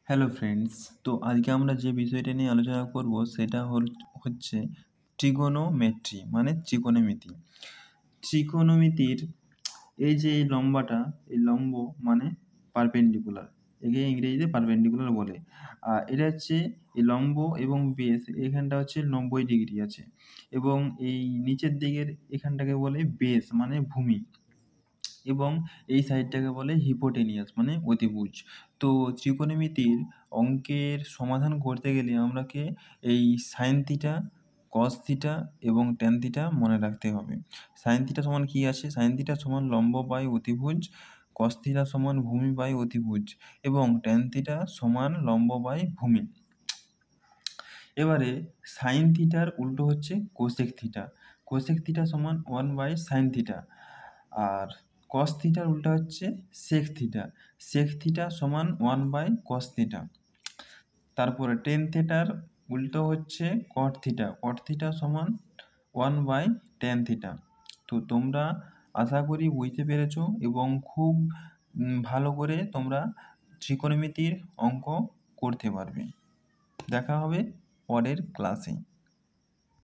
Hello friends, তো আজকে আমরা যে বিষয়টা নিয়ে আলোচনা করব সেটা হচ্ছে ট্রিগোনোমেট্রি মানে ত্রিকোণমিতি। ত্রিকোণমিতির এই যে এই লম্বাটা, এই লম্ব মানে পারপেন্ডিকুলার, একে ইংরেজিতে পারপেন্ডিকুলার বলে। আর এটা হচ্ছে এই লম্ব এবং বেস, এখানটা হচ্ছে 90 ডিগ্রি আছে, এবং এই নিচের দিকের এখানটাকে বলে বেস মানে ভূমি, এবং এই সাইডটাকে বলে হিপোটেনিয়াস মানে অতিভুজ। তো ত্রিকোণমিতির অঙ্কের সমাধান করতে গেলে আমরাকে এই সাইন থিটা, কস থিটা এবং ট্যান থিটা মনে রাখতে হবে। সাইন থিটা সমান কী আছে? সাইন থিটা সমান লম্ব বাই অতিভুজ, কস থিটা সমান ভূমি বাই অতিভুজ, এবং ট্যান থিটা সমান লম্ব বাই ভূমি। এবারে সাইন থিটার উল্টো হচ্ছে কোসেক থিটা। কোসেক থিটা সমান 1/sin থিটা। আর কস থিটার উল্টা হচ্ছে সেক থিটা। সেক থিটা সমান 1/cos থিটা। তারপরে টেন থিটার উল্টো হচ্ছে কট থিটা। কট থিটা সমান 1/tan থিটা। তো তোমরা আশা করি বুঝতে পেরেছো এবং খুব ভালো করে তোমরা ত্রিকোণমিতির অঙ্ক করতে পারবে। দেখা হবে পরের ক্লাসে।